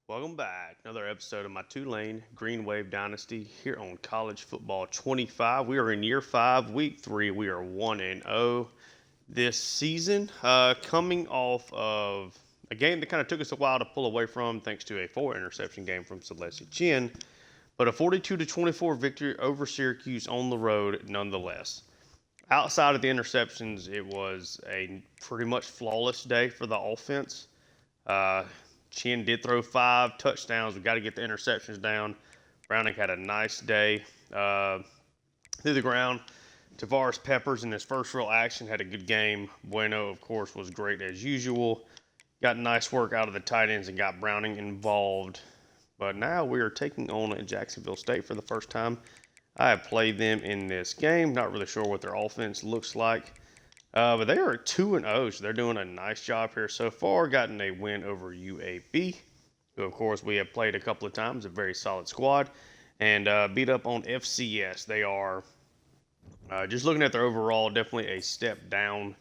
welcome back. Another episode of my Tulane Green Wave Dynasty here on College Football 25. We are in year 5, week 3. We are 1-0 this season, coming off of a game that kind of took us a while to pull away from thanks to a 4-interception game from Celeste Chin, but a 42-24 victory over Syracuse on the road nonetheless. Outside of the interceptions, it was a pretty much flawless day for the offense. Chin did throw 5 touchdowns. We got to get the interceptions down. Browning had a nice day through the ground. Tavares Peppers in his first real action had a good game. Bueno, of course, was great as usual. Got nice work out of the tight ends and got Browning involved. But now we are taking on Jacksonville State for the first time. I have played them in this game. Not really sure what their offense looks like. But they are 2-0, so they're doing a nice job here so far. Gotten a win over UAB, who, of course, we have played a couple of times. A very solid squad. And beat up on FCS. They are, just looking at their overall, definitely a step down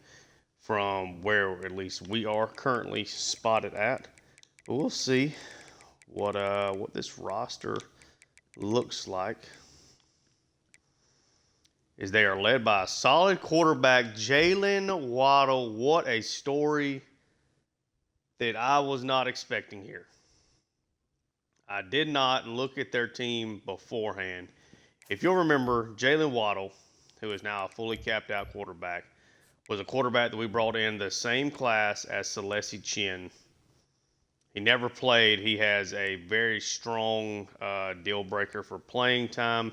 from where at least we are currently spotted at. But we'll see what this roster looks like. Is they are led by a solid quarterback, Jalen Waddle. What a story that I was not expecting here. I did not look at their team beforehand. If you'll remember, Jalen Waddle, who is now a fully capped out quarterback, was a quarterback that we brought in the same class as Celeste Chin. He never played. He has a very strong deal breaker for playing time.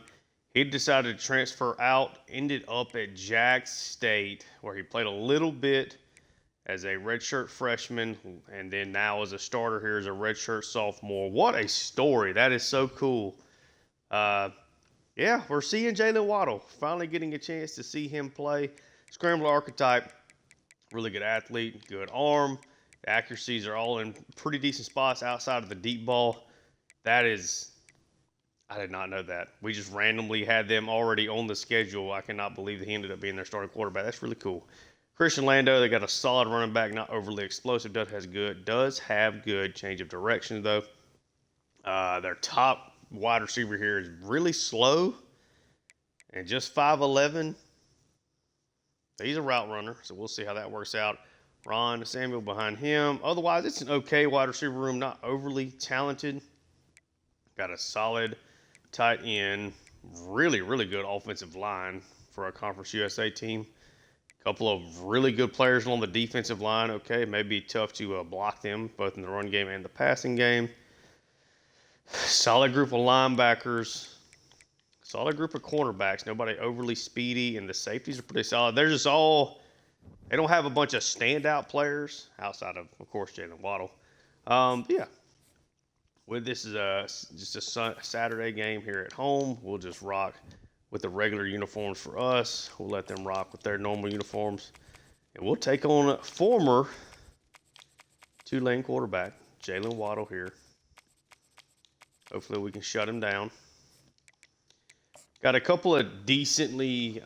He decided to transfer out, ended up at JAX State, where he played a little bit as a redshirt freshman, and then now as a starter here as a redshirt sophomore. What a story. That is so cool. Yeah, we're seeing Jalen Waddle, finally getting a chance to see him play. Scrambler archetype, really good athlete, good arm. The accuracies are all in pretty decent spots outside of the deep ball. I did not know that. We just randomly had them already on the schedule. I cannot believe that he ended up being their starting quarterback. That's really cool. Christian Lando, they got a solid running back, not overly explosive. Does have good change of direction, though. Their top wide receiver here is really slow and just 5'11". He's a route runner, so we'll see how that works out. Ron Samuel behind him. Otherwise, it's an okay wide receiver room, not overly talented. Got a solid tight end, really, really good offensive line for a Conference USA team. A couple of really good players on the defensive line. Okay, it may be tough to block them, both in the run game and the passing game. Solid group of linebackers. Solid group of cornerbacks. Nobody overly speedy, and the safeties are pretty solid. They're just all – they don't have a bunch of standout players outside of course, Jalen Waddle. Yeah. With this is just a Saturday game here at home. We'll just rock with the regular uniforms for us. We'll let them rock with their normal uniforms. And we'll take on former Tulane quarterback, Jalen Waddle here. Hopefully we can shut him down. Got a couple of decently,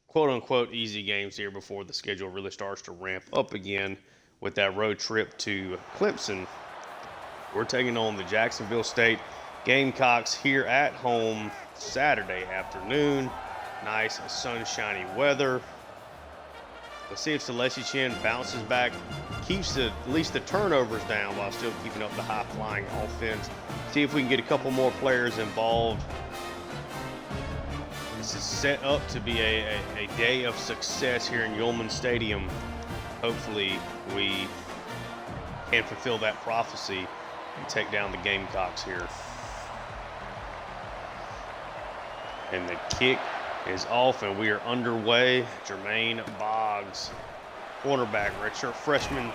quote-unquote, easy games here before the schedule really starts to ramp up again with that road trip to Clemson. We're taking on the Jacksonville State Gamecocks here at home Saturday afternoon. Nice sunshiny weather. Let's see if Celeste Chin bounces back, keeps at least the turnovers down while still keeping up the high-flying offense. See if we can get a couple more players involved. This is set up to be a day of success here in Yulman Stadium. Hopefully we can fulfill that prophecy and take down the Gamecocks here. And the kick is off, and we are underway. Jermaine Boggs, cornerback, redshirt freshman,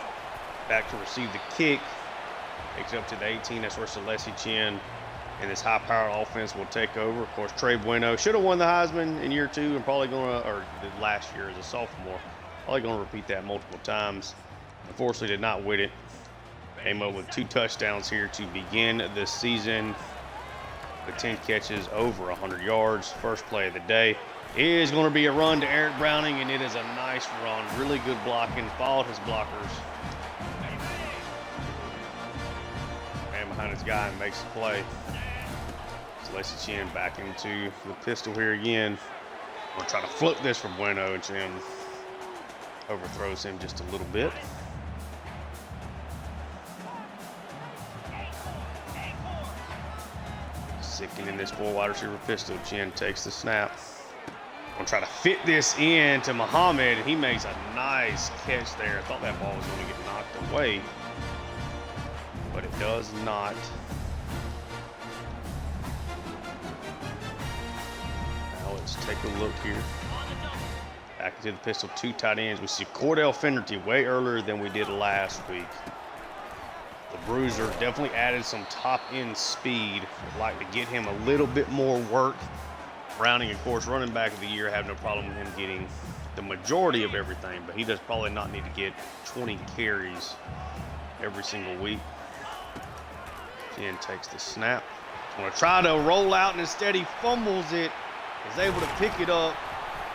back to receive the kick. Takes it up to the 18. That's where Celeste Chin and this high-powered offense will take over. Of course, Trey Bueno should have won the Heisman in year 2 and probably going to, or the last year as a sophomore. Probably going to repeat that multiple times. Unfortunately, did not win it. Came up with 2 touchdowns here to begin the season. With 10 catches, over 100 yards. First play of the day is going to be a run to Eric Browning, and it is a nice run. Really good blocking. Followed his blockers. behind his guy and makes the play. So Lacey Chin back into the pistol here again. We'll try to flip this for Bueno, and Chin overthrows him just a little bit. Sicking in this 4 wide receiver pistol. Chin takes the snap. Gonna try to fit this in to Muhammad, and he makes a nice catch there. I thought that ball was going to get knocked away, but it does not. Now let's take a look here. Back into the pistol, 2 tight ends. We see Cordell Finnerty way earlier than we did last week. The Bruiser definitely added some top end speed. Would like to get him a little bit more work. Browning, of course, running back of the year, have no problem with him getting the majority of everything, but he does probably not need to get 20 carries every single week. Chin takes the snap. Going to try to roll out, and instead he fumbles it. Is able to pick it up,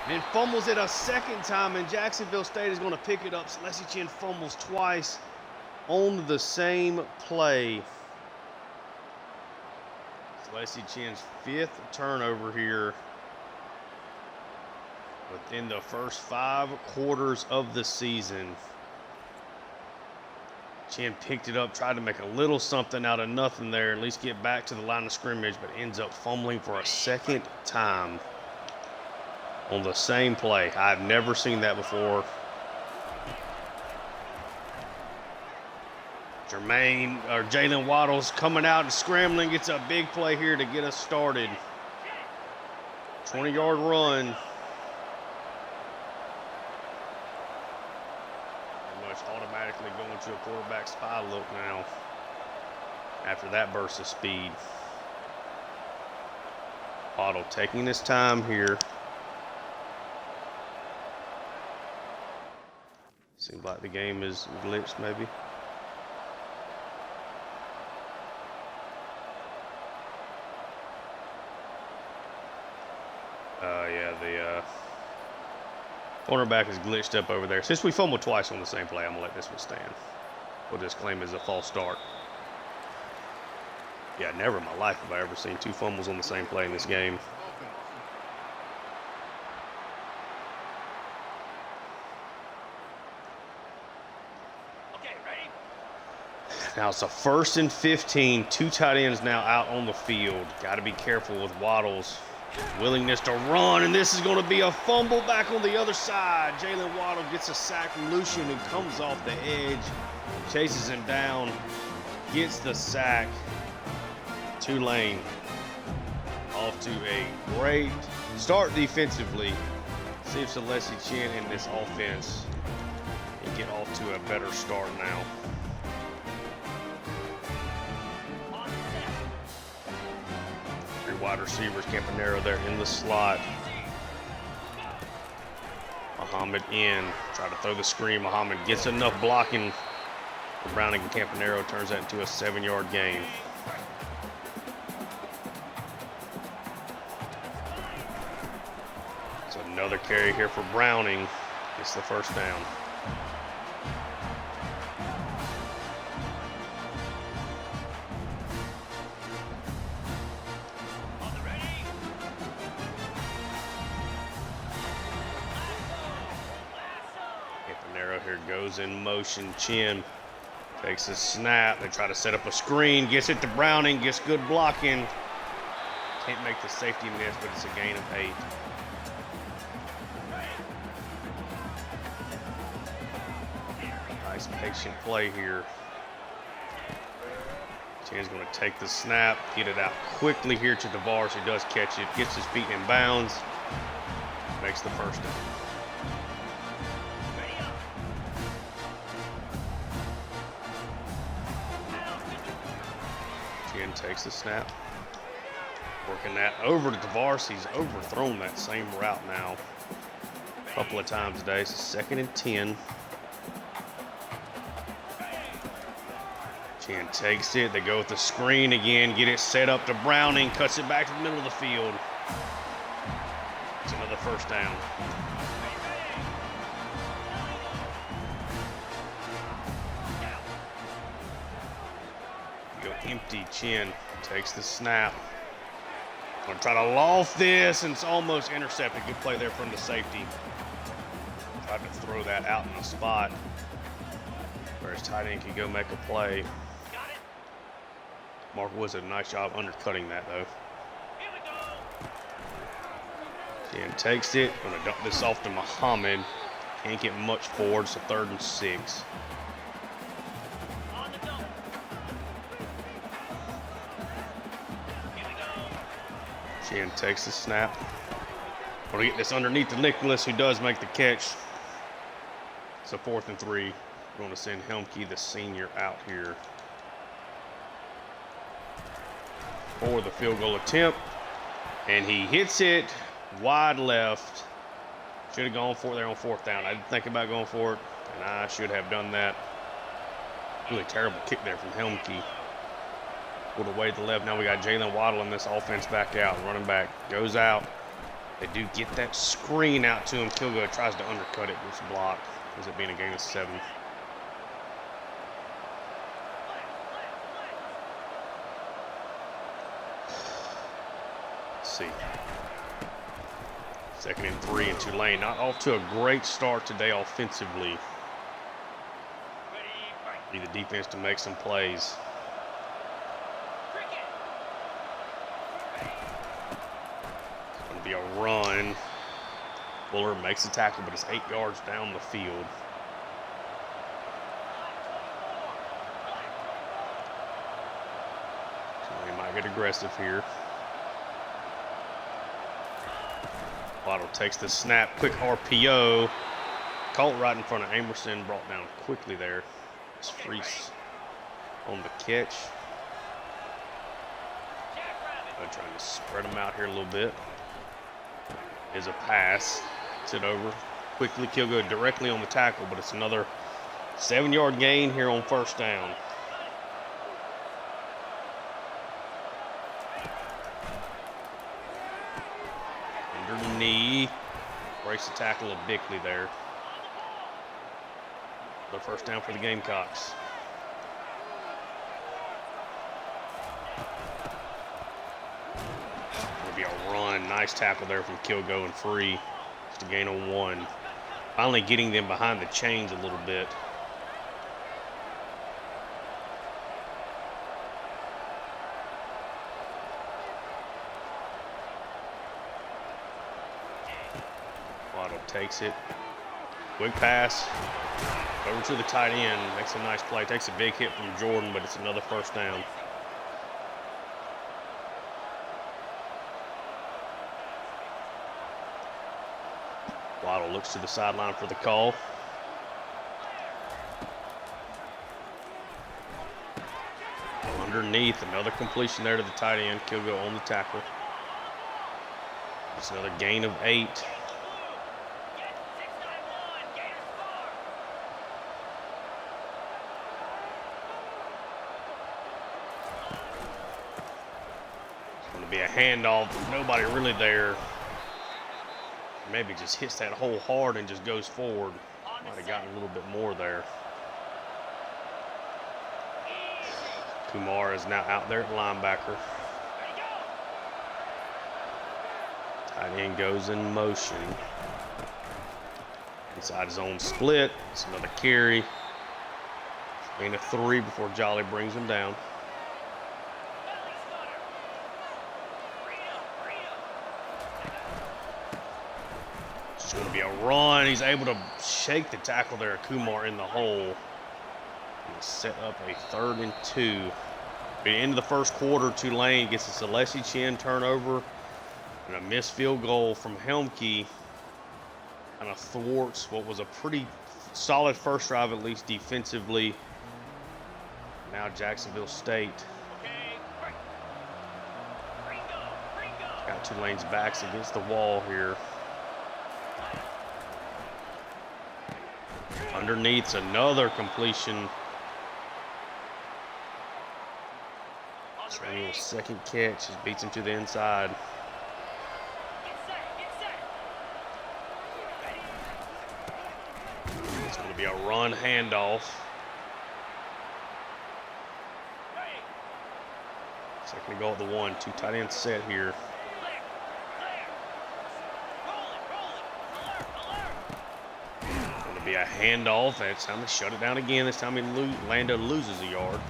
then fumbles it a second time, and Jacksonville State is going to pick it up. So Lacey Chin fumbles twice on the same play. Lacey Chin's 5th turnover here within the first 5 quarters of the season. Chin picked it up, tried to make a little something out of nothing there, at least get back to the line of scrimmage, but ends up fumbling for a second time on the same play. I've never seen that before. Jalen Waddles coming out and scrambling, gets a big play here to get us started. 20-yard run. Pretty much automatically going to a quarterback spy look now after that burst of speed. Waddle taking his time here. Seems like the game is glitched maybe. The cornerback is glitched up over there. Since we fumbled twice on the same play, I'm going to let this one stand. We'll just claim it as a false start. Yeah, never in my life have I ever seen 2 fumbles on the same play in this game. Okay, ready? Now it's a 1st and 15. 2 tight ends now out on the field. Got to be careful with Waddles. Willingness to run, and this is going to be a fumble back on the other side. Jalen Waddle gets a sack from Lucian and comes off the edge, chases him down, gets the sack. Tulane off to a great start defensively. See if Lacey Chin in this offense can get off to a better start now. Wide receivers, Campanero there in the slot. Muhammad in, try to throw the screen. Muhammad gets enough blocking for Browning and Campanero, turns that into a 7-yard gain. So another carry here for Browning. Gets the first down. Here goes in motion. Chin takes a snap. They try to set up a screen. Gets it to Browning. Gets good blocking. Can't make the safety miss, but it's a gain of 8. Nice patient play here. Chin's going to take the snap, get it out quickly here to DeVars, who does catch it. Gets his feet in bounds. Makes the first down. Takes the snap, working that over to DeVars. He's overthrown that same route now a couple of times today. It's 2nd and 10. Chin takes it. They go with the screen again, get it set up to Browning, cuts it back to the middle of the field. It's another first down. Go empty. Chin takes the snap. Gonna try to loft this, and it's almost intercepted. Good play there from the safety. Tried to throw that out in the spot where his tight end could go make a play. Mark Woods did a nice job undercutting that, though. Chin takes it. Gonna dump this off to Muhammad. Can't get much forward. It's a 3rd and 6. Chin takes the snap. Gonna get this underneath to Nicholas, who does make the catch. It's a 4th and 3. We're going to send Helmke, the senior, out here for the field goal attempt. And he hits it wide left. Should have gone for it there on 4th down. I didn't think about going for it, and I should have done that. Really terrible kick there from Helmke. Pulled away to the left. Now we got Jalen Waddle in this offense back out. Running back goes out. They do get that screen out to him. Kilgo tries to undercut it. Gets blocked. Ends up being a gain of 7. Let's see. 2nd and 3 in Tulane. Not off to a great start today offensively. Need the defense to make some plays. Be a run. Buller makes a tackle, but it's 8 yards down the field. So they might get aggressive here. Waddle takes the snap, quick RPO. Caught right in front of Amerson, brought down quickly there. It's Freese on the catch. I'm trying to spread them out here a little bit. Is a pass. Gets it over. Quickly, Kilgo directly on the tackle, but it's another 7-yard gain here on 1st down. Underneath. Breaks the tackle of Bickley there. The 1st down for the Gamecocks. Be a run. Nice tackle there from Kilgo and Free. Just a gain of 1. Finally getting them behind the chains a little bit. Waddle takes it. Quick pass. Over to the tight end. Makes a nice play. Takes a big hit from Jordan, but it's another 1st down. Waddle looks to the sideline for the call. Underneath, another completion there to the tight end. Kilgo on the tackle. It's another gain of 8. It's going to be a handoff. Nobody really there. Maybe just hits that hole hard and just goes forward. Might have gotten a little bit more there. Kumar is now out there at linebacker. Tight end goes in motion. Inside his own split. It's another carry. Gain of 3 before Jolly brings him down. It's going to be a run. He's able to shake the tackle there. Kumar in the hole. And set up a 3rd and 2. At the end of the 1st quarter, Tulane gets a Celessi Chin turnover and a missed field goal from Helmke. Kind of thwarts what was a pretty solid 1st drive, at least defensively. Now Jacksonville State got Tulane's backs against the wall here. Underneath's another completion. Samuel's 2nd catch. Just beats him to the inside. It's going to be a run handoff. Second to go at the 1. 2 tight end set here. Going to be a handoff. That's time to shut it down again. This time Lando loses a yard.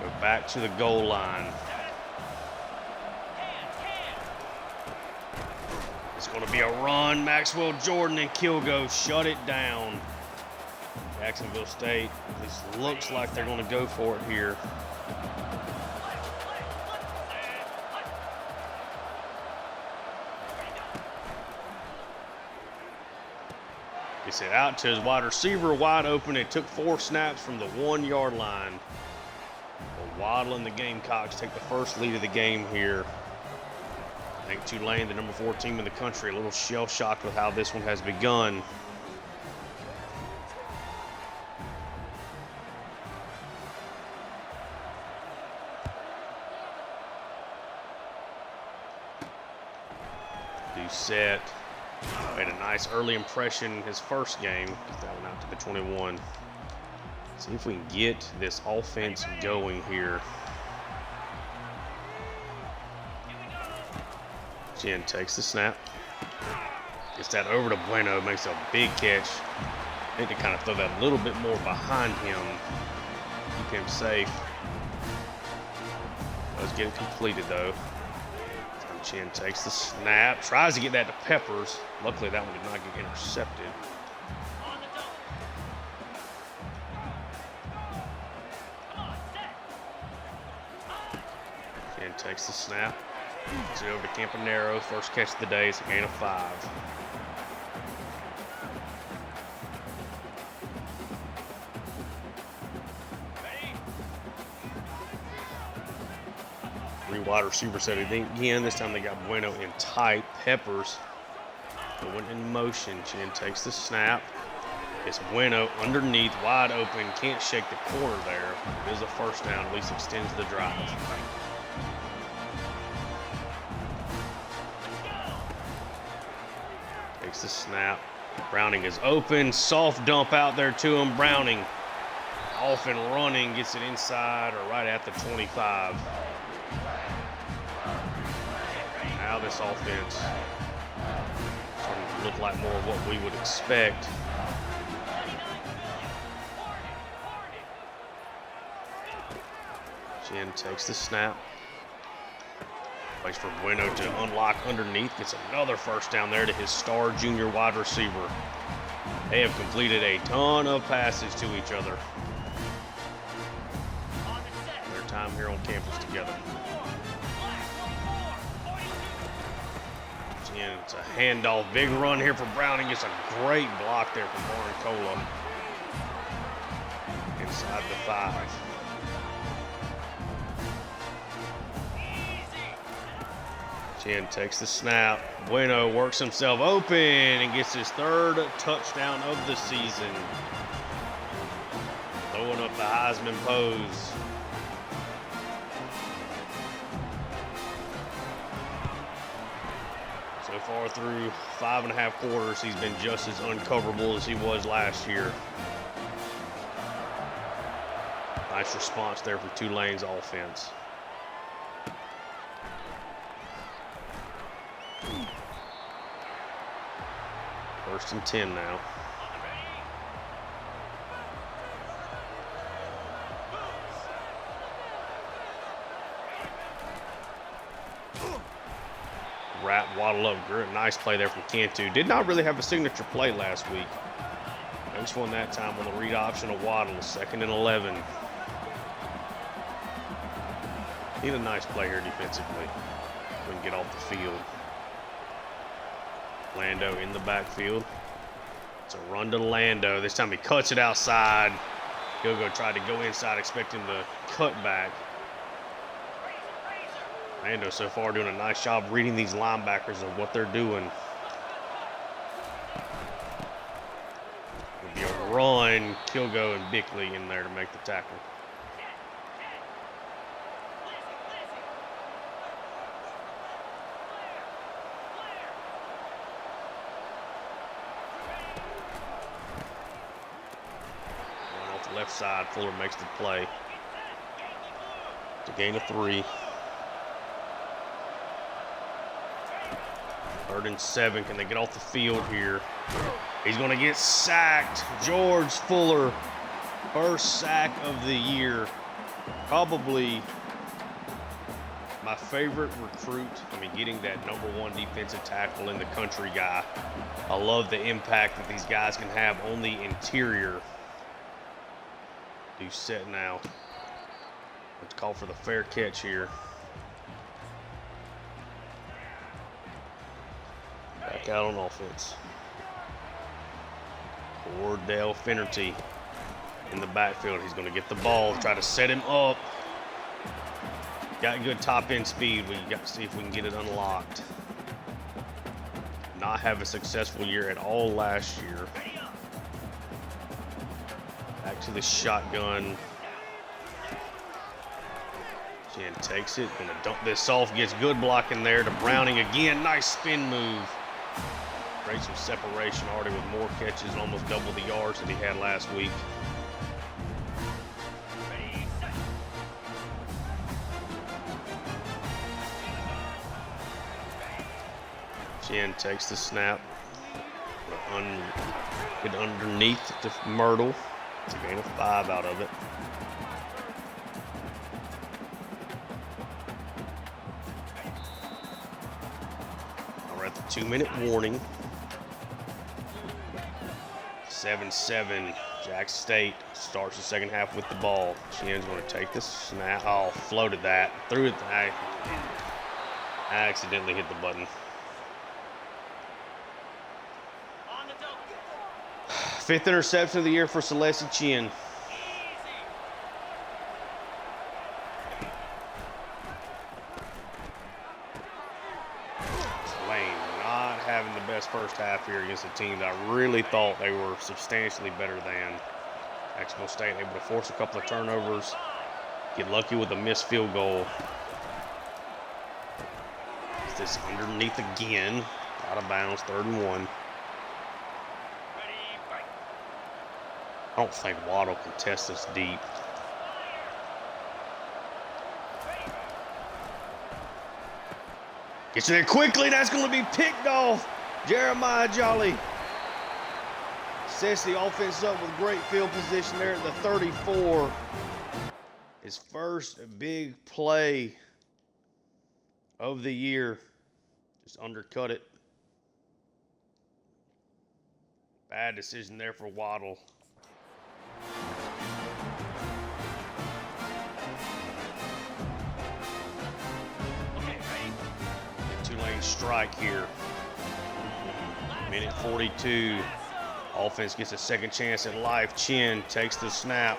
Go back to the goal line. It's going to be a run. Maxwell Jordan and Kilgo shut it down. Jacksonville State, this looks like they're going to go for it here. He said out to his wide receiver, wide open. It took 4 snaps from the 1-yard line. But Waddle and the Gamecocks take the first lead of the game here. I think Tulane, the number 4 team in the country, a little shell-shocked with how this one has begun. Set made a nice early impression in his first game. Get that one out to the 21. See if we can get this offense going here. Jen takes the snap, gets that over to Bueno, makes a big catch. I think to kind of throw that a little bit more behind him, keep him safe. Does get it completed though. Chin takes the snap, tries to get that to Peppers. Luckily, that one did not get intercepted. Chin takes the snap, gets it over to Campanero. First catch of the day. It's a gain of 5. Wide receiver set it again. This time they got Bueno in tight. Peppers going in motion. Chin takes the snap. It's Bueno underneath, wide open. Can't shake the corner there. It is a first down. At least extends the drive. Takes the snap. Browning is open. Soft dump out there to him. Browning off and running. Gets it inside or right at the 25. Now this offense starting to look like more of what we would expect. Chin takes the snap. Waits for Bueno to unlock underneath. Gets another first down there to his star junior wide receiver. They have completed a ton of passes to each other. Their time here on campus together. It's a handoff, big run here for Browning. It's a great block there from Barncola. Inside the 5. Chin takes the snap. Bueno works himself open and gets his 3rd touchdown of the season. Throwing up the Heisman pose. So far through 5.5 quarters, he's been just as uncoverable as he was last year. Nice response there for Tulane's offense. First and 10 now. Waddle up. Nice play there from Cantu. Did not really have a signature play last week. Nice one that time on the read option of Waddle. 2nd and 11. Need a nice play here defensively. We can get off the field. Lando in the backfield. It's a run to Lando. This time he cuts it outside. Gogo tried to go inside, expecting the cut back. Lando so far doing a nice job reading these linebackers of what they're doing. It'll be a run. Kilgo and Bickley in there to make the tackle. Run off the left side. Fuller makes the play. a gain of 3. 3rd and 7. Can they get off the field here? He's going to get sacked. George Fuller, first sack of the year. Probably my favorite recruit. I mean, getting that #1 defensive tackle in the country guy. I love the impact that these guys can have on the interior. Do set now. Let's call for the fair catch here. Back out on offense. Cordell Finnerty in the backfield. He's going to get the ball, try to set him up. Got good top end speed. We got to see if we can get it unlocked. Not have a successful year at all last year. Back to the shotgun. Jen takes it. Gonna dump this off. Gets good blocking there to Browning again. Nice spin move. Creates some separation already with more catches and almost double the yards that he had last week. Jen takes the snap. Get underneath to Myrtle. It's a gain of 5 out of it. We're at the 2-minute warning. 7-7. JAX State starts the second half with the ball. Chen's going to take the snap. Oh, floated that. Threw it. I accidentally hit the button. 5th interception of the year for Celeste Chen. Tulane not having the best first half here against a team that I really thought they were substantially better than. Jacksonville State able to force a couple of turnovers, get lucky with a missed field goal. Is this underneath again? Out of bounds, 3rd and 1. I don't think Waddle can test this deep. Gets in there quickly. That's going to be picked off. Jeremiah Jolly sets the offense up with great field position there at the 34. His first big play of the year. Just undercut it. Bad decision there for Waddle. Tulane strike here. Minute 42. Offense gets a second chance at life. Chen takes the snap.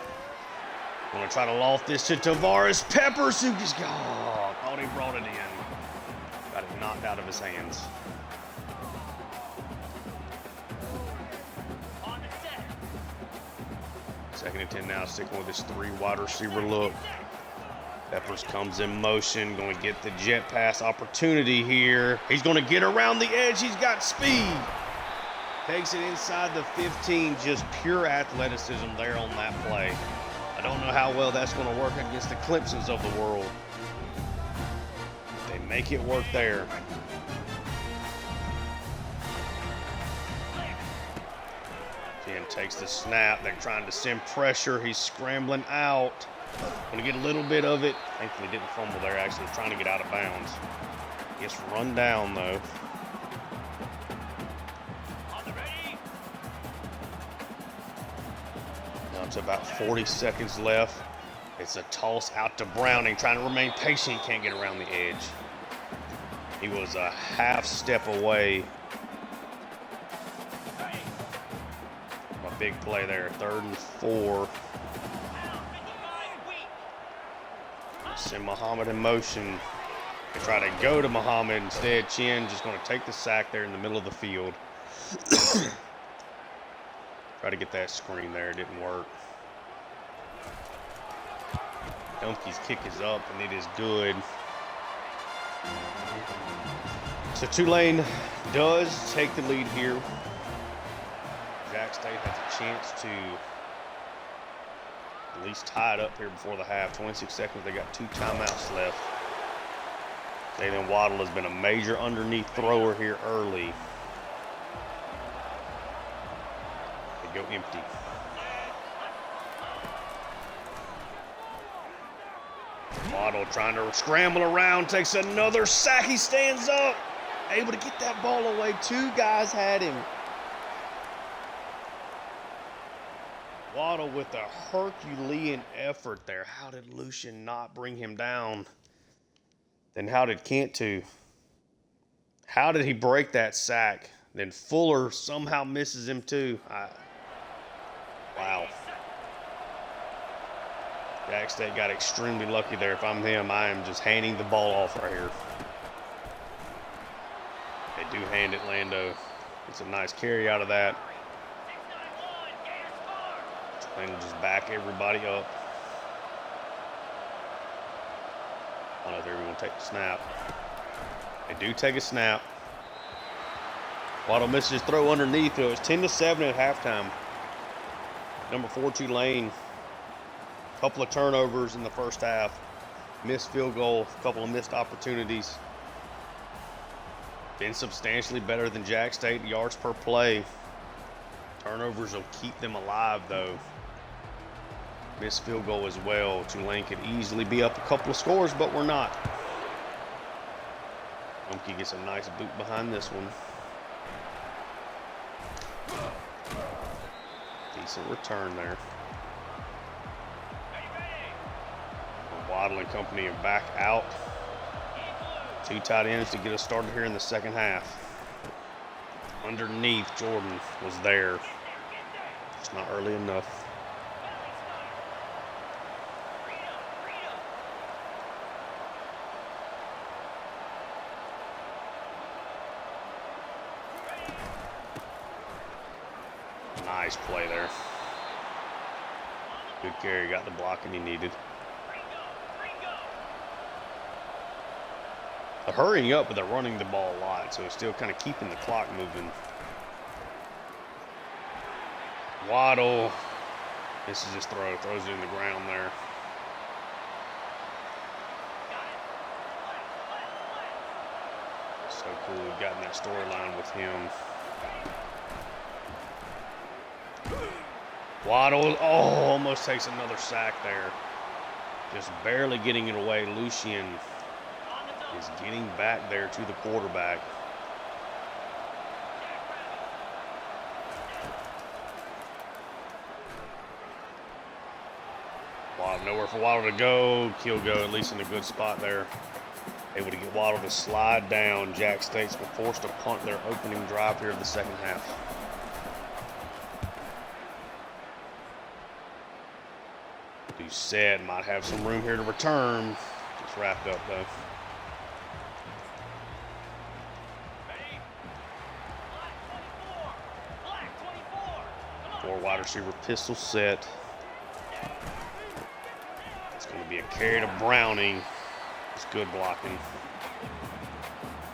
Gonna try to loft this to Tavares Peppers, who just thought he brought it in. Got it knocked out of his hands. Second and 10 now, sticking with his 3 wide receiver look. Peppers comes in motion, going to get the jet pass opportunity here. He's going to get around the edge. He's got speed. Takes it inside the 15. Just pure athleticism there on that play. I don't know how well that's going to work against the Clemsons of the world. They make it work there. Jen takes the snap. They're trying to send pressure. He's scrambling out. Going to get a little bit of it. Thankfully didn't fumble there, actually trying to get out of bounds. Gets run down, though. Now it's about 40 seconds left. It's a toss out to Browning, trying to remain patient. Can't get around the edge. He was a half step away. A big play there, 3rd and 4. Send Muhammad in motion. They try to go to Muhammad. Instead, Chen just going to take the sack there in the middle of the field. Try to get that screen there. It didn't work. Dumpke's kick is up, and it is good. So Tulane does take the lead here. JAX State has a chance to at least tie it up here before the half. 26 seconds. They got 2 timeouts left. Jalen Waddle has been a major underneath thrower here early. They go empty. Waddle trying to scramble around, takes another sack. He stands up, able to get that ball away. 2 guys had him. Waddle with a Herculean effort there. How did Lucian not bring him down? Then how did Cantu? How did he break that sack? Then Fuller somehow misses him too. Wow. Jax State got extremely lucky there. If I'm him, I am just handing the ball off right here. They do hand it Lando. It's a nice carry out of that. Lando just back everybody up. I don't know if they're going to take the snap. They do take a snap. Waddle misses his throw underneath. It was 10-7 at halftime. Number 4, Tulane. Couple of turnovers in the first half. Missed field goal, a couple of missed opportunities. Been substantially better than JAX State yards per play. Turnovers will keep them alive though. Missed field goal as well. Tulane could easily be up a couple of scores, but we're not. Umke gets a nice boot behind this one. Decent return there. Waddle and company are back out. 2 tight ends to get us started here in the second half. Underneath, Jordan was there. Just not early enough. Nice play there. Good carry, got the blocking he needed. They're hurrying up, but they're running the ball a lot, so it's still kind of keeping the clock moving. Waddle, this is his throw, throws it in the ground there. So cool, we've gotten that storyline with him. Waddle, oh, almost takes another sack there. Just barely getting it away. Lucian is getting back there to the quarterback. Waddle, nowhere for Waddle to go. He'll go at least in a good spot there. Able to get Waddle to slide down. JAX State's been forced to punt their opening drive here of the second half. Doucette might have some room here to return. Just wrapped up though. Four wide receiver pistol set. It's going to be a carry to Browning. It's good blocking.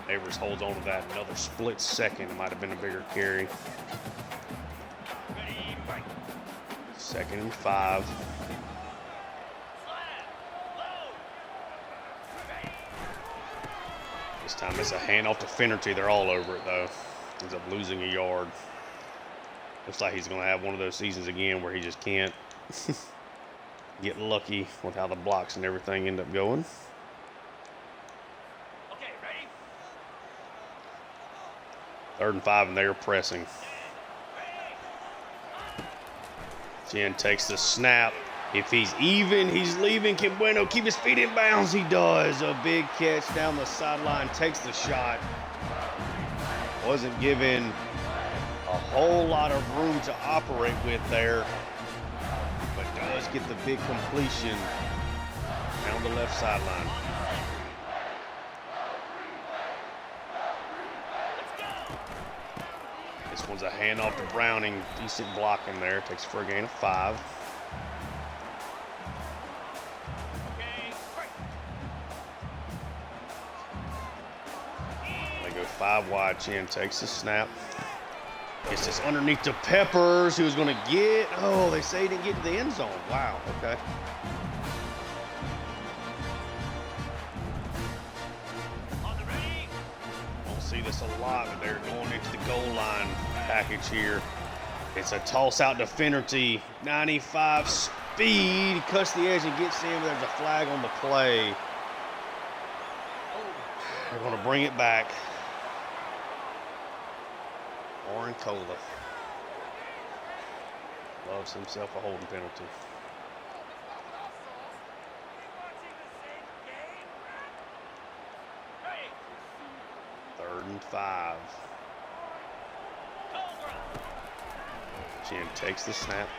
Avers holds on to that another split second. It might have been a bigger carry. 2nd and 5. This time it's a handoff to Finnerty. They're all over it though. Ends up losing a yard. Looks like he's going to have one of those seasons again where he just can't get lucky with how the blocks and everything end up going. Okay, ready? 3rd and 5, and they're pressing. Jen takes the snap. If he's even, he's leaving. Can Bueno keep his feet in bounds? He does. A big catch down the sideline. Takes the shot. Wasn't given a whole lot of room to operate with there, but does get the big completion down the left sideline. This one's a handoff to Browning. Decent blocking there. Takes for a gain of 5. They go 5 wide. Chin takes the snap. Gets this underneath to Peppers, who's going to get. Oh, they say he didn't get to the end zone. Wow, okay. Don't see this a lot, but they're going into the goal line package here. It's a toss out to Finnerty. 95 speed. He cuts the edge and gets in, but there's a flag on the play. They're going to bring it back. Warren Cola loves himself a holding penalty. Third and 5. Chin takes the snap.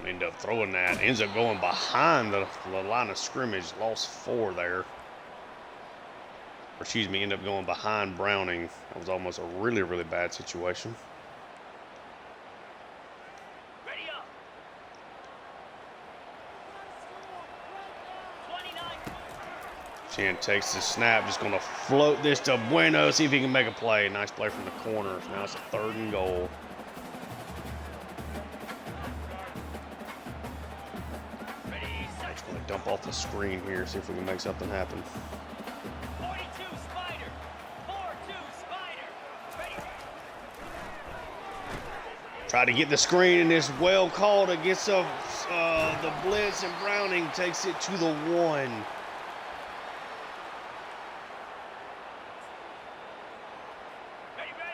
End up throwing that. Ends up going behind the line of scrimmage. Lost 4 there. Or excuse me, end up going behind Browning. That was almost a really, really bad situation. Ready up. 29. Chin takes the snap, just going to float this to Bueno, see if he can make a play. Nice play from the corner. Now it's a 3rd and goal. Just going to dump off the screen here, see if we can make something happen. Try to get the screen, and it's well called against the blitz, and Browning takes it to the 1.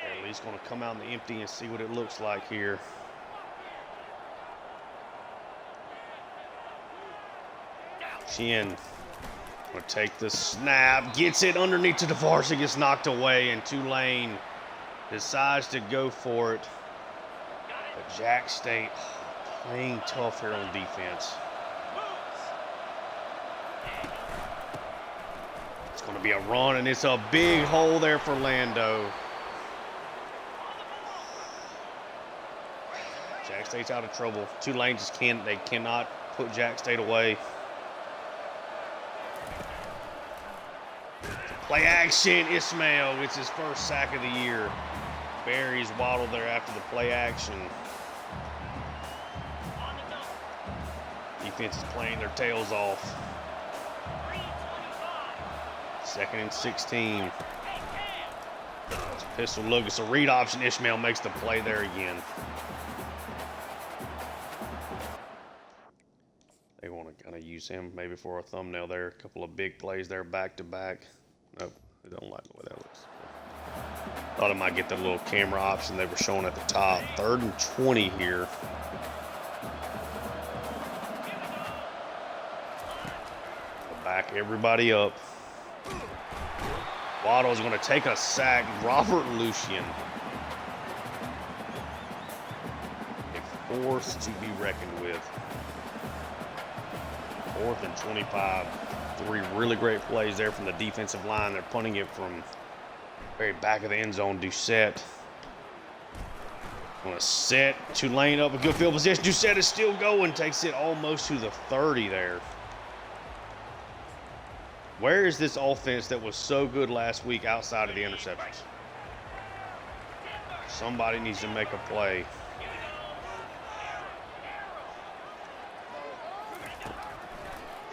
At least going to come out in the empty and see what it looks like here. Chin going to take the snap, gets it underneath to DeVarsa, gets knocked away, and Tulane decides to go for it. But JAX State playing tough here on defense. It's going to be a run, and it's a big hole there for Lando. JAX State's out of trouble. Tulane just cannot put JAX State away. Play action, Ismail gets his first sack of the year. Barry's waddled there after the play action. Defense is playing their tails off. 2nd and 16. It's a pistol look. It's a read option. Ishmael makes the play there again. They want to kind of use him maybe for a thumbnail there. A couple of big plays there back to back. Nope, they don't like the way that looks. Thought I might get the little camera option they were showing at the top. 3rd and 20 here. Back everybody up. Waddle's going to take a sack. Robert Lucian. A force to be reckoned with. 4th and 25. 3 really great plays there from the defensive line. They're punting it from very back of the end zone. Doucette. Going to set Tulane up a good field position. Doucette is still going. Takes it almost to the 30 there. Where is this offense that was so good last week outside of the interceptions? Somebody needs to make a play.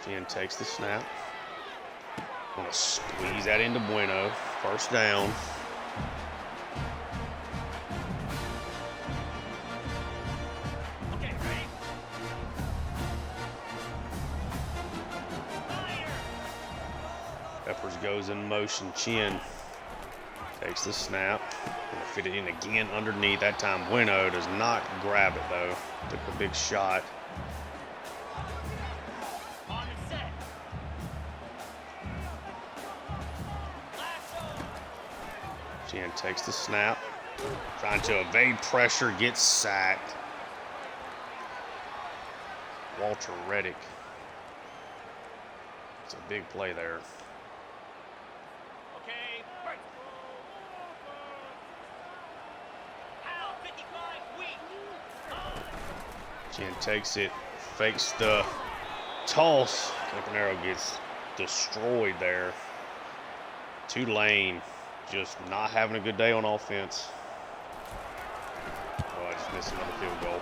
Jen takes the snap. Gonna squeeze that into Bueno. 1st down. Peppers goes in motion. Chin takes the snap. Gonna fit it in again underneath. That time Bueno does not grab it though. Took a big shot. Chin takes the snap. Trying to evade pressure, gets sacked. Walter Reddick. It's a big play there. Chin takes it, fakes the toss. Campanaro gets destroyed there. Tulane just not having a good day on offense. just missed another field goal.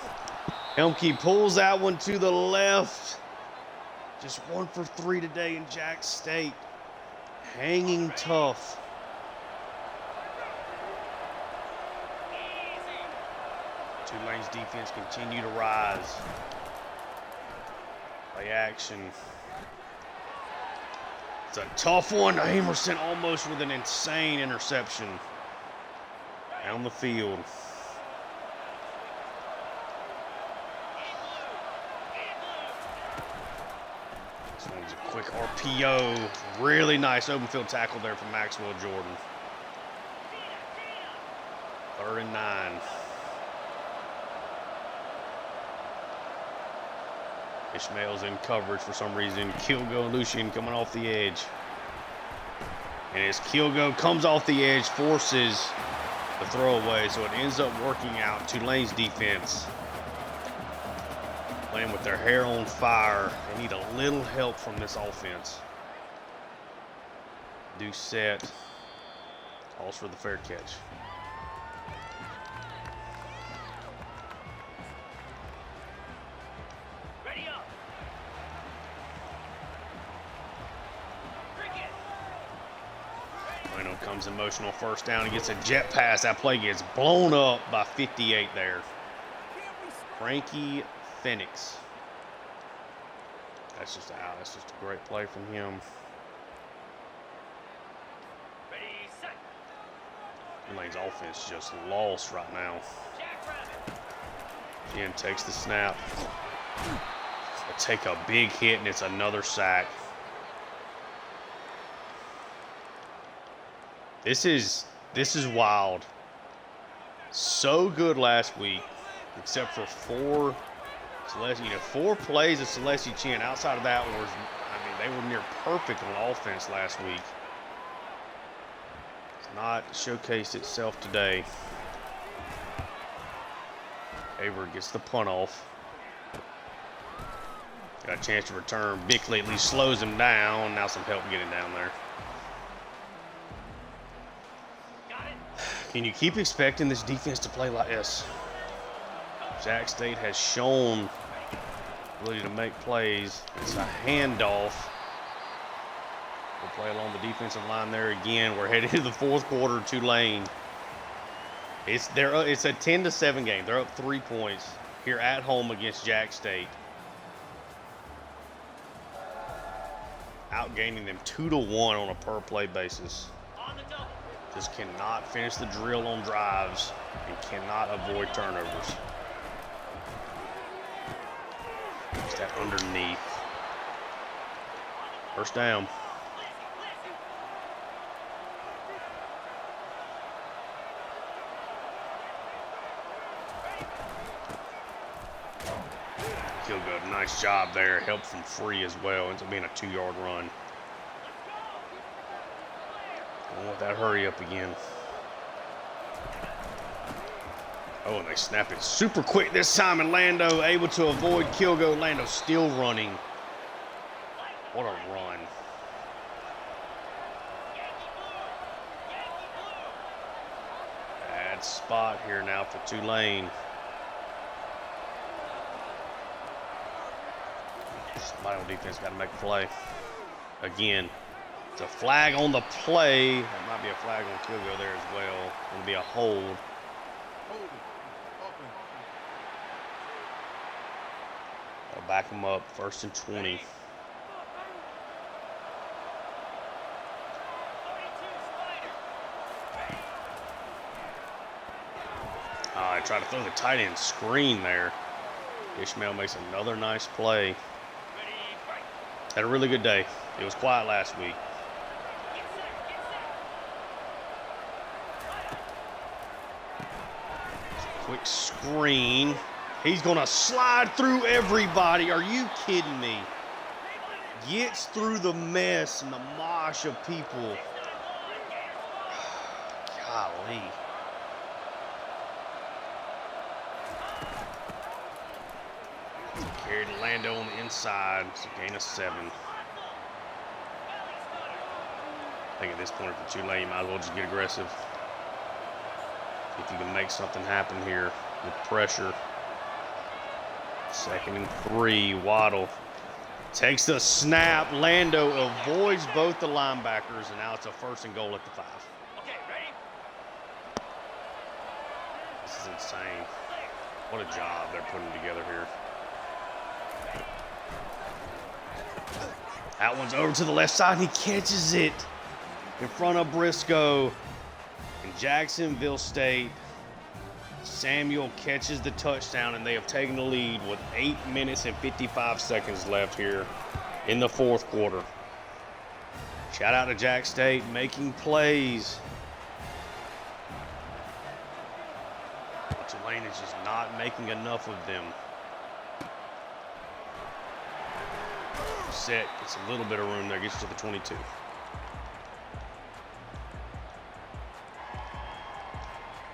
Helmke pulls that one to the left. Just 1 for 3 today in JAX State. Hanging tough. Tulane's defense continue to rise. Play action. It's a tough one. Amerson almost with an insane interception. Down the field. This one's a quick RPO. Really nice open field tackle there from Maxwell Jordan. 3rd and 9. Ishmael's in coverage for some reason. Kilgo and Lucien coming off the edge. And as Kilgo comes off the edge, forces the throwaway, so it ends up working out. Tulane's defense playing with their hair on fire. They need a little help from this offense. Doucette calls for the fair catch. Comes in motion on 1st down. He gets a jet pass. That play gets blown up by 58 there. Frankie Phoenix. That's just out. That's just a great play from him. Tulane's offense just lost right now. Jen takes the snap. They'll take a big hit, and it's another sack. This is wild. So good last week, except for 4 plays of Celeste Chen. Outside of that was, they were near perfect on offense last week. It's not showcased itself today. Avery gets the punt off. Got a chance to return. Bickley at least slows him down. Now some help getting down there. Can you keep expecting this defense to play like this? JAX State has shown ability to make plays. It's a handoff. We'll play along the defensive line there again. We're headed to the 4th quarter. Tulane. It's a 10-7 game. They're up 3 points here at home against JAX State. Outgaining them 2-1 on a per play basis. Just cannot finish the drill on drives and cannot avoid turnovers. Just that underneath. 1st down. Kilgood, nice job there. Help from Free as well. Ends up being a 2-yard run. Don't let that hurry up again. Oh, and they snap it super quick this time, and Lando able to avoid Kilgo. Lando still running. What a run. Bad spot here now for Tulane. Somebody on defense got to make a play. Again. It's a flag on the play. That might be a flag on Kilgo there as well. It'll be a hold. They'll back him up. 1st and 20. I tried to throw the tight end screen there. Ishmael makes another nice play. Had a really good day. It was quiet last week. Quick screen. He's going to slide through everybody. Are you kidding me? Gets through the mess and the mosh of people. Golly. Carried Lando on the inside. It's a gain of 7. I think at this point for Tulane, you might as well just get aggressive. If you can make something happen here. with pressure. 2nd and 3. Waddle takes the snap. Lando avoids both the linebackers, and now it's a 1st and goal at the 5. Okay, ready? This is insane. What a job they're putting together here. That one's over to the left side, and he catches it in front of Briscoe. In Jacksonville State, Samuel catches the touchdown, and they have taken the lead with 8 minutes and 55 seconds left here in the 4th quarter. Shout out to Jax State making plays. But Tulane is just not making enough of them. Set, gets a little bit of room there, gets to the 22.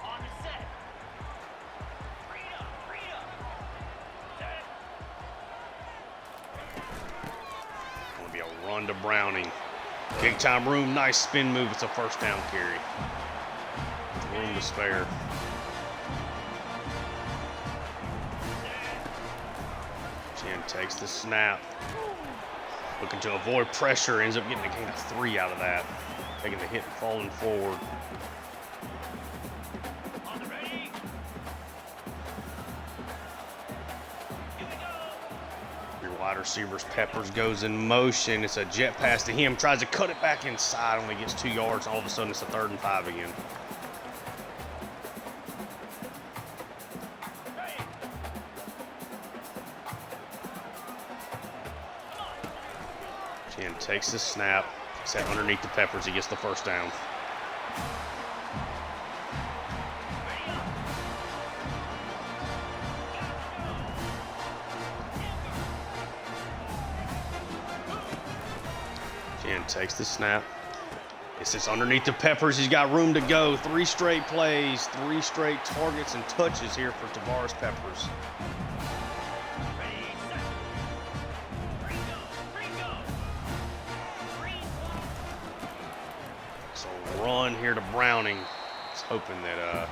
On the set. Freedom. Set. Going to be a run to Browning. Big time room, nice spin move. It's a 1st down carry. Room to spare. Chin takes the snap. Looking to avoid pressure, ends up getting a gain of 3 out of that. Taking the hit and falling forward. On the ready. Here we go. Your wide receivers, Peppers goes in motion. It's a jet pass to him. Tries to cut it back inside. Only gets 2 yards. All of a sudden, it's a 3rd and 5 again. Chin takes the snap. Set underneath the Peppers. He gets the 1st down. Chin takes the snap. It sits underneath the Peppers. He's got room to go. 3 straight plays, 3 straight targets and touches here for Tavares Peppers. Run here to Browning. He's hoping that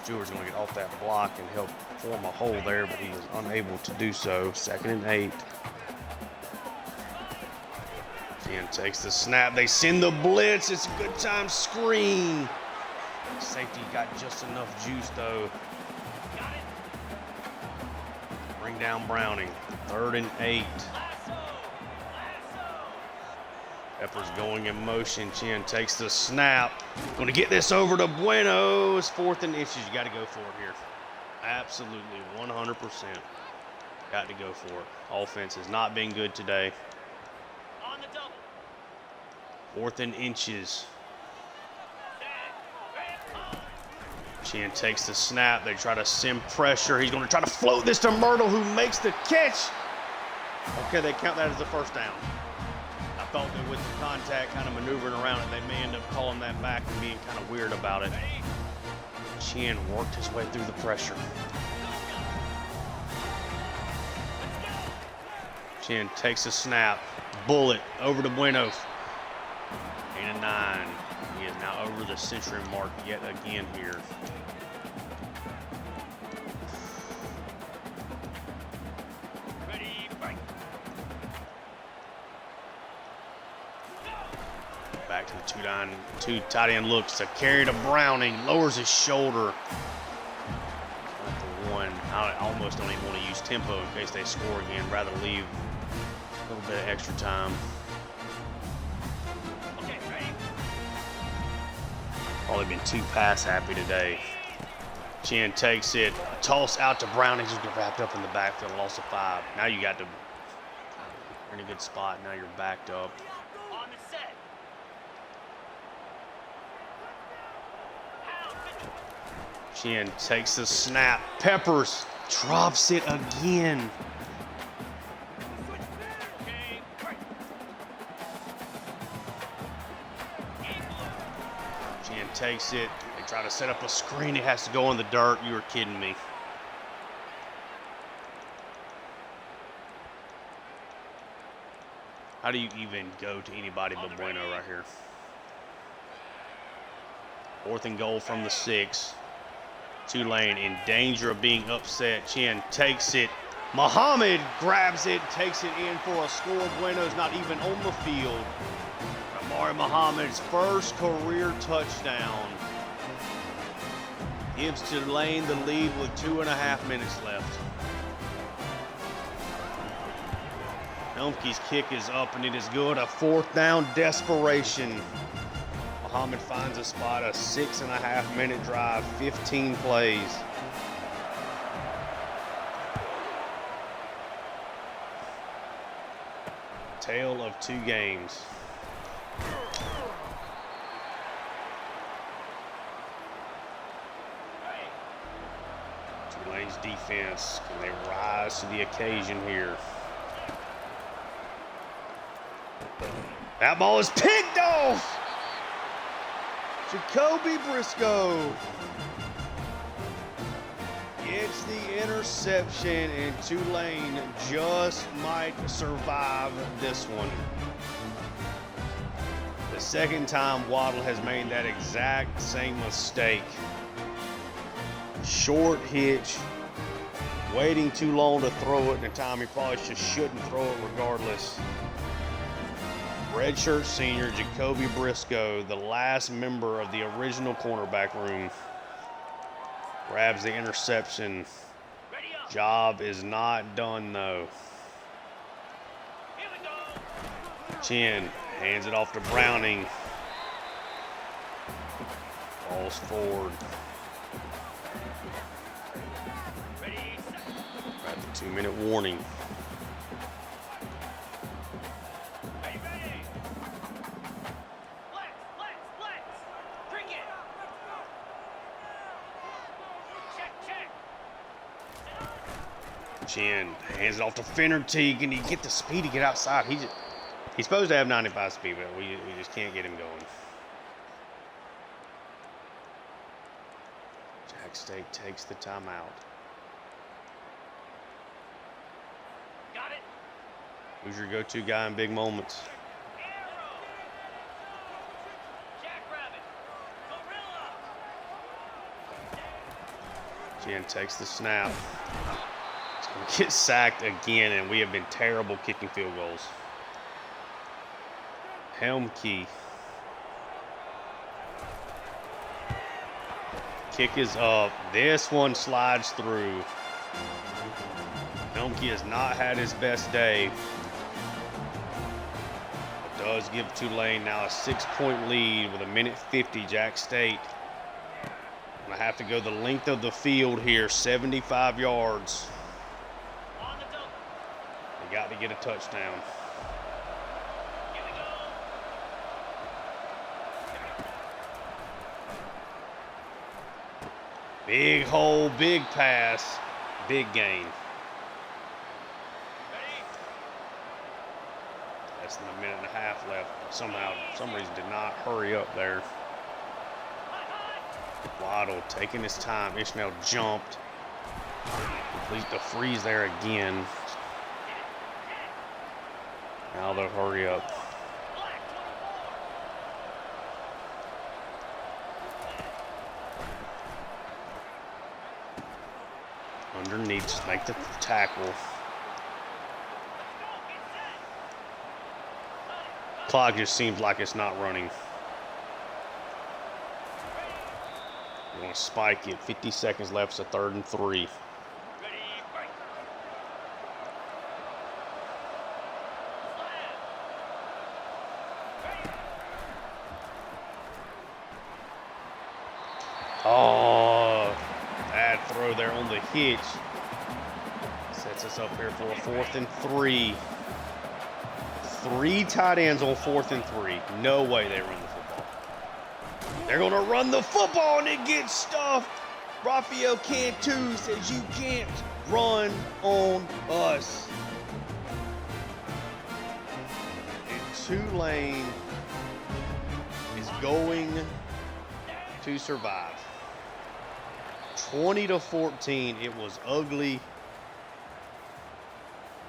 Stewart's going to get off that block and help form a hole there, but he was unable to do so. 2nd and 8. Jen takes the snap. They send the blitz. It's a good time screen. Safety got just enough juice, though. Bring down Browning. 3rd and 8. Peppers going in motion. Chin takes the snap. Going to get this over to Bueno. It's 4th and inches. You got to go for it here. Absolutely, 100%. Got to go for it. Offense has not been good today. On the double. 4th and inches. Chin takes the snap. They try to send pressure. He's going to try to float this to Myrtle, who makes the catch. Okay, they count that as a 1st down. I thought that with the contact kind of maneuvering around it, they may end up calling that back and being kind of weird about it. Chin worked his way through the pressure. Chin takes a snap. Bullet over to Bueno. 8 and 9. He is now over the century mark yet again here. Back to the 2 tight end looks to carry to Browning, lowers his shoulder. At the 1, I almost don't even want to use tempo in case they score again. Rather leave a little bit of extra time. Okay, ready? Probably been too pass happy today. Chin takes it, toss out to Browning, just get wrapped up in the backfield, loss of 5. Now you got to, you're in a good spot. Now you're backed up. On the set. Chin takes the snap. Peppers drops it again. Chin takes it. They try to set up a screen. It has to go in the dirt. You were kidding me. How do you even go to anybody but Bueno right here? 4th and goal from the 6. Tulane in danger of being upset. Chin takes it. Muhammad grabs it, takes it in for a score. Bueno's not even on the field. Amari Muhammad's first career touchdown gives Tulane the lead with 2.5 minutes left. Helmke's kick is up and it is good. A 4th down desperation. Muhammad finds a spot, a 6.5 minute drive, 15 plays. Tale of 2 games. Tulane's defense, can they rise to the occasion here? That ball is picked off! Jacoby Briscoe gets the interception, and Tulane just might survive this one. The second time Waddle has made that exact same mistake. Short hitch, waiting too long to throw it in a time he probably just shouldn't throw it regardless. Redshirt senior Jacoby Briscoe, the last member of the original cornerback room, grabs the interception. Job is not done though. Chin hands it off to Browning. Falls forward. At the 2-minute warning. Chin hands it off to Finnerty. Can he get the speed to get outside? He's supposed to have 95 speed, but we just can't get him going. Jax State takes the timeout. Got it. Who's your go-to guy in big moments? Jackrabbit. Gorilla. Chin takes the snap. Get sacked again, and we have been terrible kicking field goals. Helmke. Kick is up. This one slides through. Helmke has not had his best day. It does give Tulane now a 6-point lead with 1:50. Jax State gonna have to go the length of the field here, 75 yards. Got to get a touchdown. Here we go. Big hole, big pass, big gain. Ready? Less than 1.5 minutes left. Somehow, for some reason, did not hurry up there. Waddle taking his time. Ishmael jumped. Complete the freeze there again. Now they'll hurry up. Underneath, just make the tackle. Clock just seems like it's not running. You want to spike it. 50 seconds left. It's a 3rd and 3. Oh, bad throw there on the hitch. Sets us up here for a 4th and 3. 3 tight ends on 4th and 3. No way they run the football. They're going to run the football and it gets stuffed. Rafael Cantu says you can't run on us. And Tulane is going to survive. 20-14. It was ugly.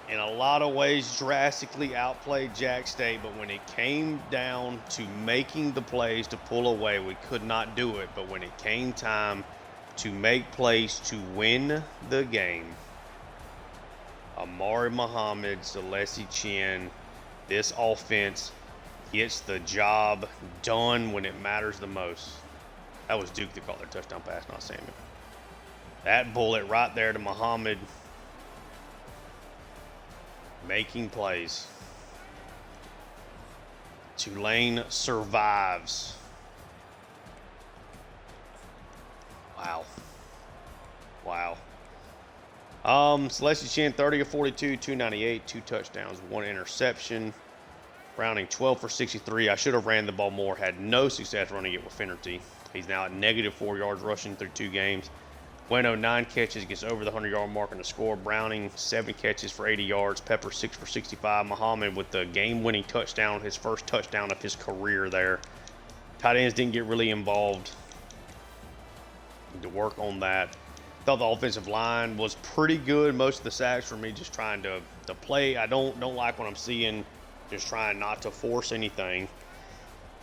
In a lot of ways, drastically outplayed Jax State, but when it came down to making the plays to pull away, we could not do it. But when it came time to make plays to win the game. Amari Muhammad, Celeste Chin, this offense gets the job done when it matters the most. That was Duke that caught their touchdown pass, not Samuel. That bullet right there to Muhammad, making plays. Tulane survives. Wow. Celeste Chin, 30 of 42, 298, 2 touchdowns, 1 interception. Browning, 12 for 63. I should have ran the ball more. Had no success running it with Finnerty. He's now at -4 yards rushing through 2 games. Bueno, 9 catches, gets over the 100-yard mark in the score. Browning, 7 catches for 80 yards. Pepper, 6 for 65. Muhammad with the game-winning touchdown, his first touchdown of his career there. Tight ends didn't get really involved. Need to work on that. Thought the offensive line was pretty good. Most of the sacks for me just trying to play. I don't like what I'm seeing. Just trying not to force anything.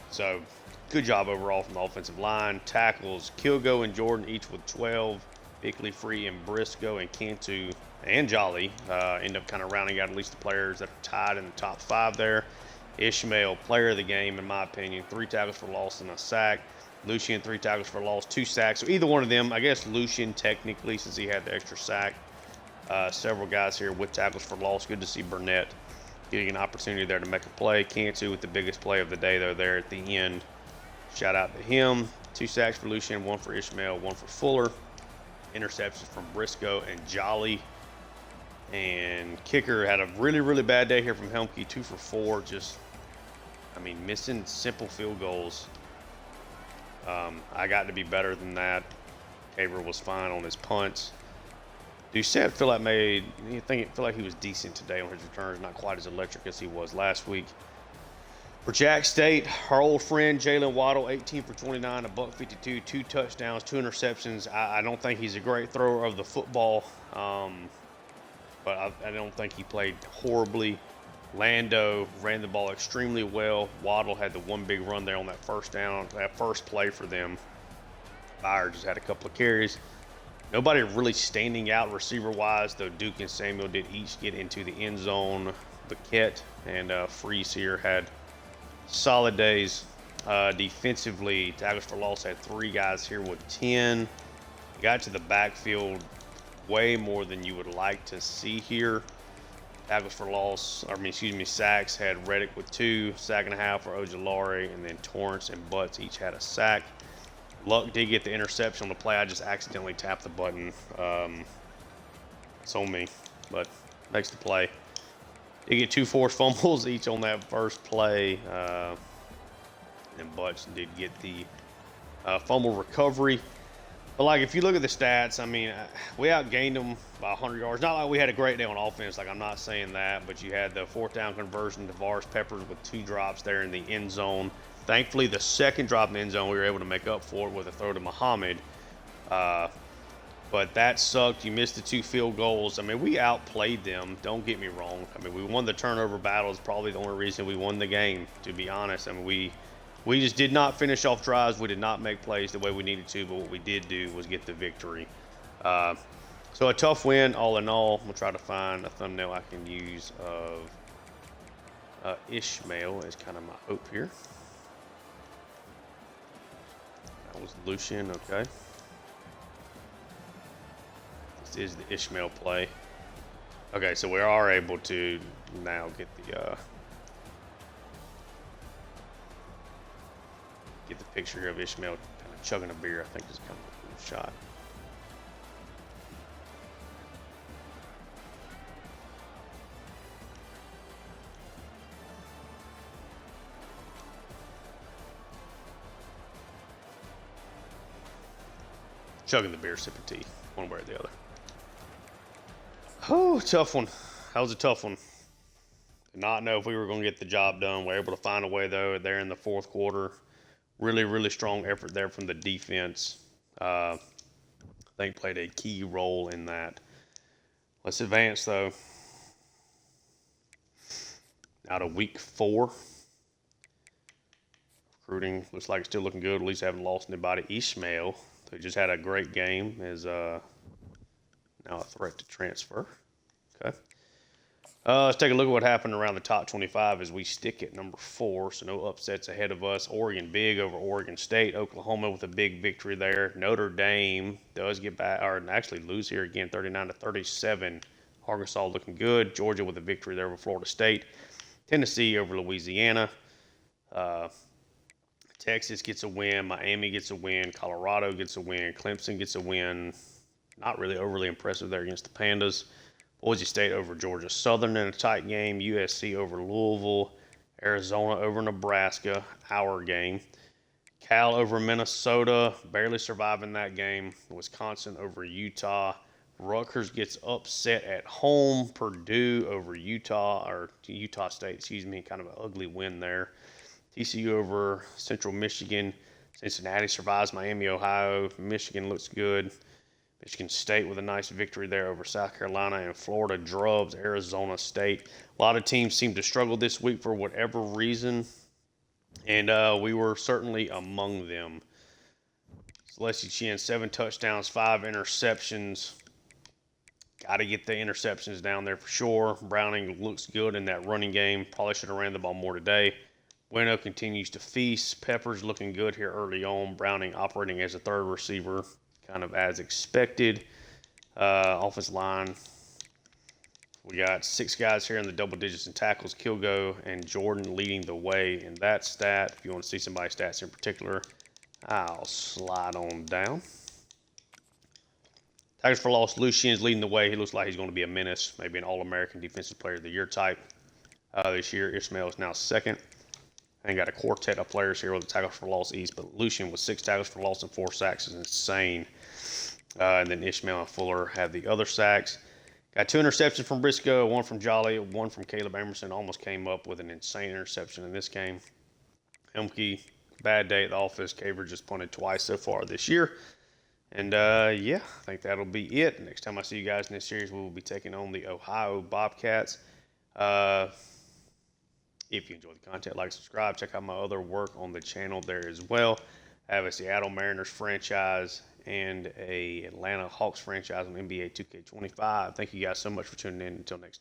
So, good job overall from the offensive line. Tackles, Kilgo and Jordan each with 12. Bickley, Free, and Briscoe and Cantu and Jolly end up kind of rounding out at least the players that are tied in the top 5 there. Ishmael, player of the game in my opinion. 3 tackles for loss and a sack. Lucian, 3 tackles for loss, 2 sacks. So either one of them, I guess Lucian technically since he had the extra sack. Several guys here with tackles for loss. Good to see Burnett getting an opportunity there to make a play. Cantu with the biggest play of the day, though, there at the end. Shout out to him. 2 sacks for Lucian, 1 for Ishmael, 1 for Fuller. Interceptions from Briscoe and Jolly. And kicker had a really bad day here from Helmke. 2 for 4. Just, I mean, missing simple field goals. I got to be better than that. Tabor was fine on his punts. Doucette feel like he was decent today on his returns, not quite as electric as he was last week. For Jax State, our old friend Jalen Waddle, 18 for 29, a buck 52, 2 touchdowns, 2 interceptions. I don't think he's a great thrower of the football, but I don't think he played horribly. Lando ran the ball extremely well. Waddle had the one big run there on that first down, that first play for them. Byer just had a couple of carries. Nobody really standing out receiver-wise, though Duke and Samuel did each get into the end zone. Paquette and Freeze here had solid days. Defensively, tackles for loss had 3 guys here with 10. Got to the backfield way more than you would like to see here. Tackles for loss, sacks had Reddick with 2, sack and a half for Ojolari, and then Torrance and Butts each had a sack. Luck did get the interception on the play. I just accidentally tapped the button. It's on me, but makes the play. Did get 2 forced fumbles each on that first play. And Butts did get the fumble recovery. But, like, if you look at the stats, I mean, we outgained them by 100 yards. Not like we had a great day on offense. Like, I'm not saying that. But you had the 4th down conversion to Vars Peppers with 2 drops there in the end zone. Thankfully, the second drop in the end zone, we were able to make up for it with a throw to Muhammad. But that sucked. You missed the 2 field goals. I mean, we outplayed them. Don't get me wrong. I mean, we won the turnover battle. It's probably the only reason we won the game, to be honest. I mean, we just did not finish off drives. We did not make plays the way we needed to, but what we did do was get the victory. So a tough win, all in all. We'll try to find a thumbnail I can use of Ishmael is kind of my hope here. That was Lucian, okay. This is the Ishmael play. Okay, so we are able to now get the picture here of Ishmael kind of chugging a beer. I think is kind of a cool shot. Chugging the beer, sipping tea, one way or the other. Oh, tough one. That was a tough one. Did not know if we were going to get the job done. We were able to find a way, though, there in the 4th quarter. Really strong effort there from the defense. I think played a key role in that. Let's advance, though. Now to week 4. Recruiting looks like it's still looking good. At least haven't lost anybody. Ishmael, who just had a great game, is now a threat to transfer. Okay. Let's take a look at what happened around the top 25 as we stick at number 4. So no upsets ahead of us. Oregon big over Oregon State. Oklahoma with a big victory there. Notre Dame does get back, or actually lose here again, 39-37. Arkansas looking good. Georgia with a victory there over Florida State. Tennessee over Louisiana. Texas gets a win. Miami gets a win. Colorado gets a win. Clemson gets a win. Not really overly impressive there against the Pandas. Boise State over Georgia Southern in a tight game. USC over Louisville. Arizona over Nebraska. Our game. Cal over Minnesota. Barely surviving that game. Wisconsin over Utah. Rutgers gets upset at home. Purdue over Utah State, excuse me. Kind of an ugly win there. TCU over Central Michigan. Cincinnati survives Miami, Ohio. Michigan looks good. Michigan State with a nice victory there over South Carolina, and Florida drubs Arizona State. A lot of teams seem to struggle this week for whatever reason, and we were certainly among them. Celestia Chin, 7 touchdowns, 5 interceptions. Got to get the interceptions down there for sure. Browning looks good in that running game. Probably should have ran the ball more today. Bueno continues to feast. Peppers looking good here early on. Browning operating as a third receiver, kind of as expected. Offensive line, we got 6 guys here in the double digits in tackles. Kilgo and Jordan leading the way in that stat. If you want to see somebody's stats in particular, I'll slide on down. Tackles for loss, Lucian's leading the way. He looks like he's going to be a menace, maybe an All-American Defensive Player of the Year type this year. Ishmael is now second. And got a quartet of players here with the tackles for loss east, but Lucian with 6 tackles for loss and 4 sacks is insane. And then Ishmael and Fuller have the other sacks. Got 2 interceptions from Briscoe, 1 from Jolly, 1 from Caleb Emerson. Almost came up with an insane interception in this game. Helmke, bad day at the office. Caver just punted twice so far this year. And yeah, I think that'll be it. Next time I see you guys in this series, we will be taking on the Ohio Bobcats. If you enjoy the content, like, subscribe. Check out my other work on the channel there as well. I have a Seattle Mariners franchise and a Atlanta Hawks franchise on NBA 2K25. Thank you guys so much for tuning in. Until next time.